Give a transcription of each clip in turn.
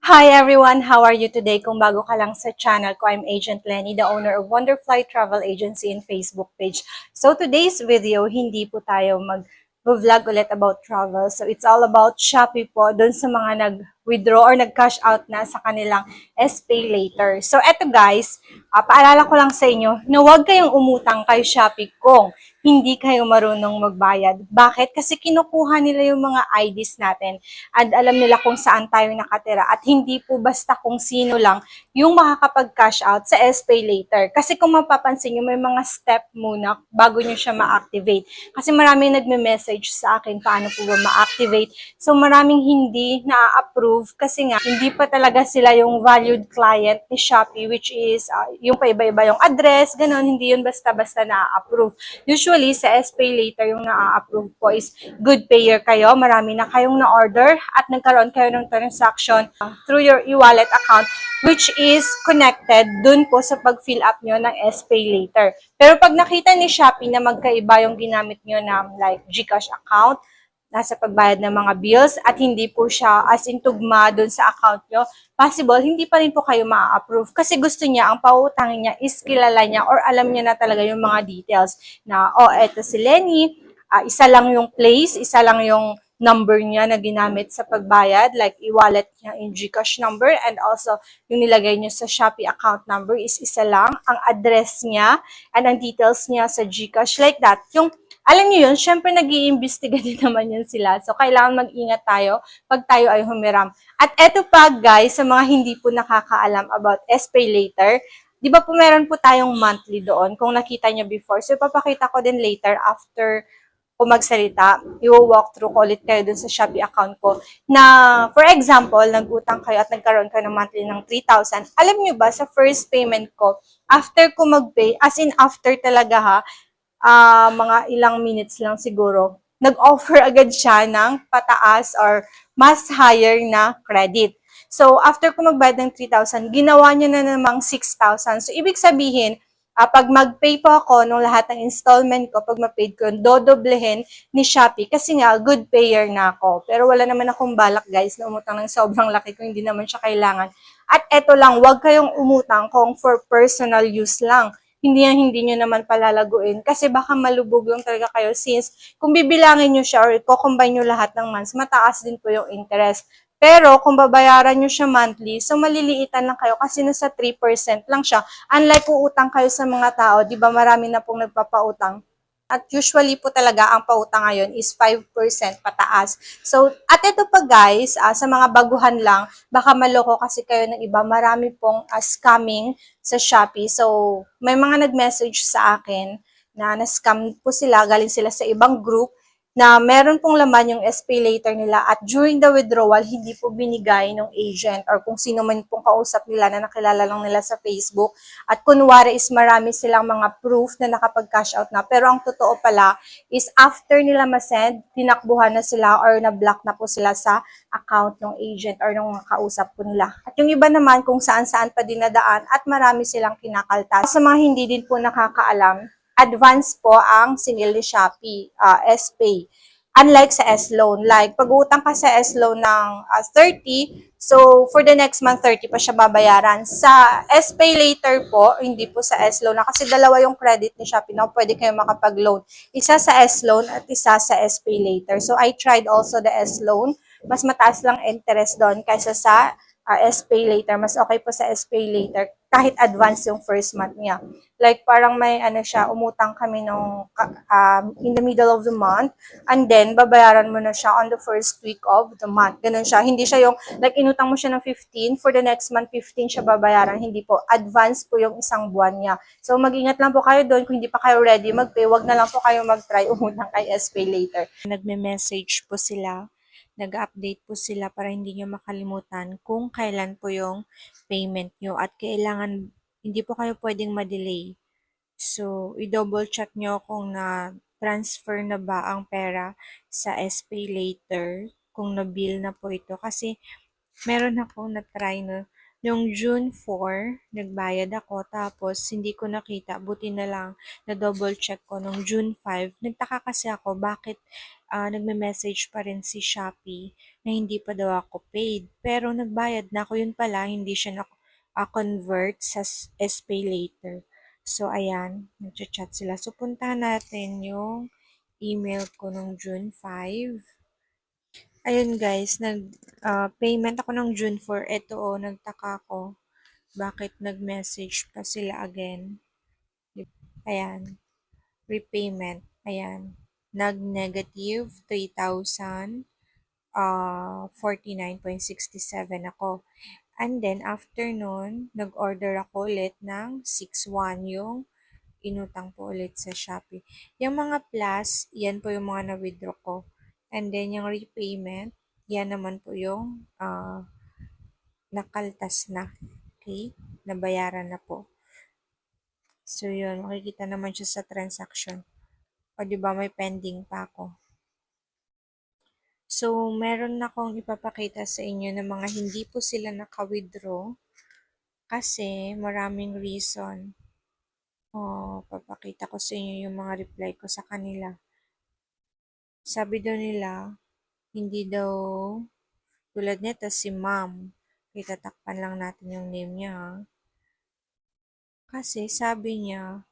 Hi everyone! How are you today? Kung bago ka lang sa channel ko, I'm Agent Lenny, the owner of Wonderfly Travel Agency and Facebook page. So today's video, hindi po tayo mag-vlog ulit about travel. So it's all about Shopee po, dun sa mga nag-withdraw or nag-cash out na sa kanilang SPay later. So eto guys, paalala ko lang sa inyo na huwag kayong umutang kay Shopee kung hindi kayo marunong magbayad. Bakit? Kasi kinukuha nila yung mga IDs natin at alam nila kung saan tayo nakatira at hindi po basta kung sino lang yung makakapag-cash out sa SPay later. Kasi kung mapapansin nyo, may mga step muna bago nyo siya ma-activate. Kasi maraming nagme-message sa akin paano po ba ma-activate. So maraming hindi na-approve kasi nga hindi pa talaga sila yung valued client ni Shopee, which is yung paiba-iba yung address, ganun, hindi yun basta-basta na-approve. Usually sa SPay later yung na-approve po is good payer kayo, marami na kayong na-order at nagkaroon kayo ng transaction through your e-wallet account which is connected dun po sa pag-fill up nyo ng SPay later. Pero pag nakita ni Shopee na magkaiba yung ginamit nyo na like GCash account, nasa pagbayad ng mga bills at hindi po siya as in tugma dun sa account nyo, possible hindi pa rin po kayo ma-approve kasi gusto niya, ang pautangin niya is kilala niya or alam niya na talaga yung mga details na, oh, eto si Lenny, isa lang yung place, isa lang yung number niya na ginamit sa pagbayad, like e-wallet niya in GCash number and also yung nilagay niya sa Shopee account number is isa lang, ang address niya and ang details niya sa GCash, like that. Yung alam niyo yun, syempre nag-iimbestiga din naman yun sila. So, kailangan mag-ingat tayo pag tayo ay humiram. At eto pa guys, sa mga hindi po nakakaalam about SPay later, di ba po meron po tayong monthly doon kung nakita niyo before. So, papakita ko din later after ko magsalita, i-walk through ko ulit kayo dun sa Shopee account ko na, for example, nag-utang kayo at nagkaroon kayo ng monthly ng 3,000. Alam nyo ba, sa first payment ko, after ko mag-pay, as in after talaga ha, mga ilang minutes lang siguro, nag-offer agad siya ng pataas or mas higher na credit. So, after ko magbayad ng 3,000, ginawa niya na namang 6,000. So, ibig sabihin, pag mag-pay po ako nung lahat ng installment ko, pag ma-paid ko, dodoblehin ni Shopee kasi nga, good payer na ako. Pero wala naman akong balak, guys, na umutang ng sobrang laki kung hindi naman siya kailangan. At eto lang, huwag kayong umutang kung for personal use lang. Hindi nyo naman palalaguin kasi baka malubog lang talaga kayo since kung bibilangin nyo siya or i-combine nyo lahat ng months, mataas din po yung interest. Pero kung babayaran nyo siya monthly, so maliliitan lang kayo kasi nasa 3% lang siya. Unlike kung utang kayo sa mga tao, di ba marami na pong nagpapautang. At usually po talaga ang pautang ngayon is 5% pataas. So, at ito pa guys, sa mga baguhan lang, baka maloko kasi kayo ng iba, marami pong scamming sa Shopee. So, may mga nag-message sa akin na na-scam po sila, galing sila sa ibang group na meron pong laman yung SPay later nila at during the withdrawal, hindi po binigay ng agent or kung sino man pong kausap nila na nakilala lang nila sa Facebook. At kunwari is marami silang mga proof na nakapag-cash out na. Pero ang totoo pala is after nila masend, tinakbuhan na sila or na-block na po sila sa account ng agent or ng kausap po nila. At yung iba naman kung saan-saan pa dinadaan at marami silang kinakaltas. Sa mga hindi din po nakakaalam, advance po ang sinil ni Shopee, SPay. Unlike sa S-Loan, like pag-utang ka sa S-Loan ng 30, so for the next month 30 pa siya babayaran. Sa SPay later po, hindi po sa S-Loan na kasi dalawa yung credit ni Shopee na pwede kayo makapag-loan. Isa sa S-Loan at isa sa SPay later. So I tried also the S-Loan. Mas mataas lang interest doon kaysa sa SPay later. Mas okay po sa SPay later kahit advance yung first month niya. Like parang may ano siya, umutang kami nung in the middle of the month and then babayaran mo na siya on the first week of the month. Ganun siya. Hindi siya yung like inutang mo siya ng 15, for the next month 15 siya babayaran. Hindi po. Advance po yung isang buwan niya. So mag-ingat lang po kayo doon. Kung hindi pa kayo ready mag-pay, wag na lang po kayo mag-try umutang kay SPay later. Nagme-message po sila, nag-update po sila para hindi nyo makalimutan kung kailan po yung payment nyo at kailangan hindi po kayo pwedeng ma-delay. So, i-double check nyo kung na-transfer na ba ang pera sa SPay later, kung na-bill na po ito. Kasi, meron akong na-try no, Noong June 4, nagbayad ako tapos hindi ko nakita, buti na lang na double check ko nung June 5. Nagtaka kasi ako bakit nagme-message pa rin si Shopee na hindi pa daw ako paid. Pero nagbayad na ako, yun pala, hindi siya na-convert sa SPay later. So ayan, nagchat-chat sila. So puntahan natin yung email ko nung June 5. Ayun guys, payment ako ng June 4. Ito nagtaka ako. Bakit nag-message pa sila again? Ayan, repayment. Ayan, nag-negative 3,049.67 ako. And then, after nun, nag-order ako ulit ng 6,1 yung inutang po ulit sa Shopee. Yung mga plus, yan po yung mga na-withdraw ko. And then, yung repayment, yan naman po yung nakaltas na. Okay? Nabayaran na po. So, yun. Makikita naman siya sa transaction. O, di ba may pending pa ako. So, meron na akong ipapakita sa inyo na mga hindi po sila naka-withdraw kasi maraming reason. Papakita ko sa inyo yung mga reply ko sa kanila. Sabi daw nila, hindi daw, tulad nito si ma'am, itatakpan lang natin yung name niya. Kasi sabi niya,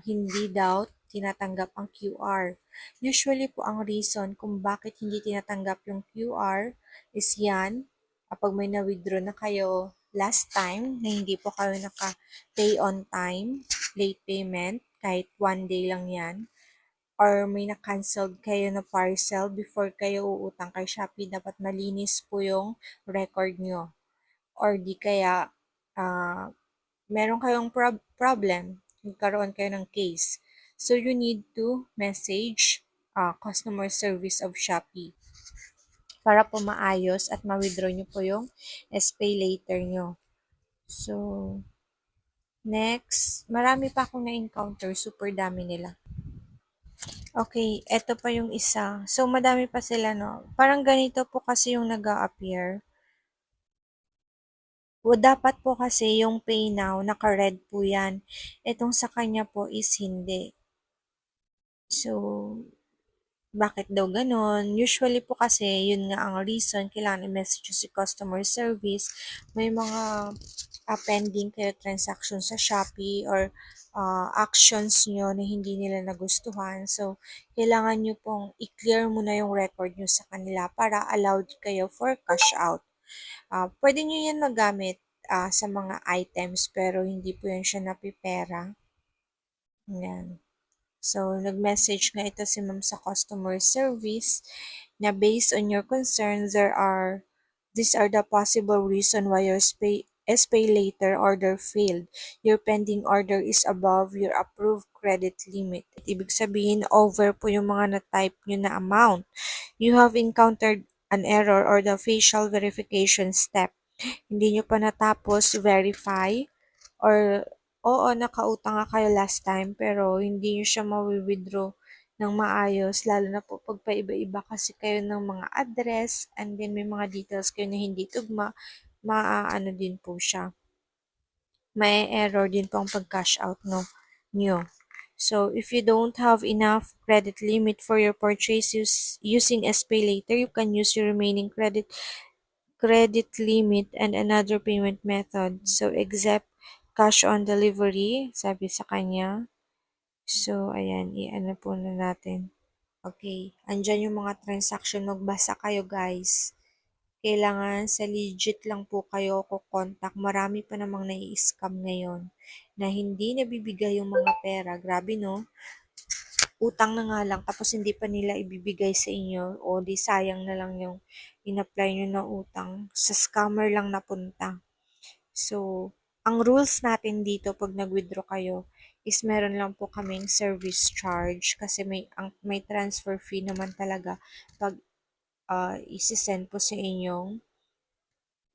hindi daw tinatanggap ang QR. Usually po ang reason kung bakit hindi tinatanggap yung QR is yan, kapag may na-withdraw na kayo last time na hindi po kayo naka-pay on time, late payment, kahit 1 day lang yan, or may na-cancelled kayo na parcel before kayo uutang kay Shopee, dapat malinis po yung record nyo. Or di kaya, meron kayong problem, nagkaroon kayo ng case. So, you need to message customer service of Shopee para po maayos at ma-withdraw nyo po yung SPay later nyo. So, next, marami pa akong na-encounter, super dami nila. Okay, eto pa yung isa. So, madami pa sila, no? Parang ganito po kasi yung nag-a-appear. Dapat po kasi yung pay now, naka-red po yan. Itong sa kanya po is hindi. So, bakit daw ganon? Usually po kasi, yun nga ang reason, kailangan i-message si customer service. May mga pending kayo transaction sa Shopee or actions nyo na hindi nila nagustuhan. So, kailangan nyo pong i-clear muna yung record nyo sa kanila para allowed kayo for cash out. Pwede nyo yan magamit sa mga items pero hindi po yan siya napipera. Yan. So, nag-message nga ito si ma'am sa customer service na based on your concerns, these are the possible reason why your SPay later order failed. Your pending order is above your approved credit limit. Ibig sabihin, over po yung mga na-type nyo na amount. You have encountered an error or the facial verification step. Hindi nyo pa natapos verify or oo, nakautang nga kayo last time pero hindi nyo siya mawi-withdraw ng maayos, lalo na po pag paiba-iba kasi kayo ng mga address and then may mga details kayo na hindi tugma, maaano din po siya. May error din po ang pag-cash out nyo. So, if you don't have enough credit limit for your purchases using SPay later, you can use your remaining credit limit and another payment method. So, except cash on delivery, sabi sa kanya. So, ayan, i-ano po na natin. Okay, andyan yung mga transaction. Magbasa kayo, guys. Kailangan sa legit lang po kayo kukontak. Marami pa namang nai-scam ngayon na hindi nabibigay yung mga pera. Grabe, no? Utang na nga lang tapos hindi pa nila ibibigay sa inyo o di sayang na lang yung in-apply nyo na utang. Sa scammer lang napunta. So, ang rules natin dito pag nag-withdraw kayo is meron lang po kaming service charge kasi may transfer fee naman talaga pag isi-send po sa inyong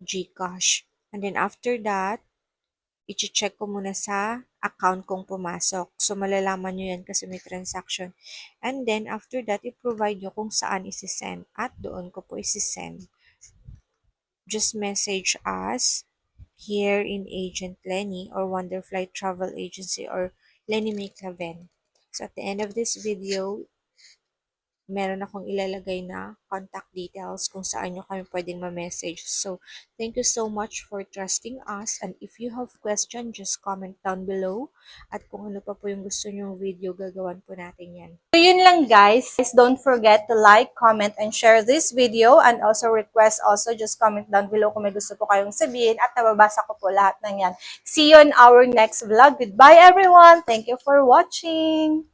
GCash. And then after that, i-check ko muna sa account kong pumasok. So, malalaman nyo yan kasi may transaction. And then, after that, i-provide nyo kung saan isi-send. At doon ko po isi-send. just message us here in Agent Lenny or Wonderfly Travel Agency or Lenny May Claven. So at the end of this video, meron akong ilalagay na contact details kung saan nyo kami pwedeng ma-message. So, thank you so much for trusting us. And if you have question, just comment down below. At kung ano pa po yung gusto nyong video, gagawan po natin yan. So yun lang guys. Don't forget to like, comment, and share this video. And also request also just comment down below kung may gusto po kayong sabihin. At nababasa ko po lahat ng yan. See you in our next vlog. Goodbye everyone. Thank you for watching.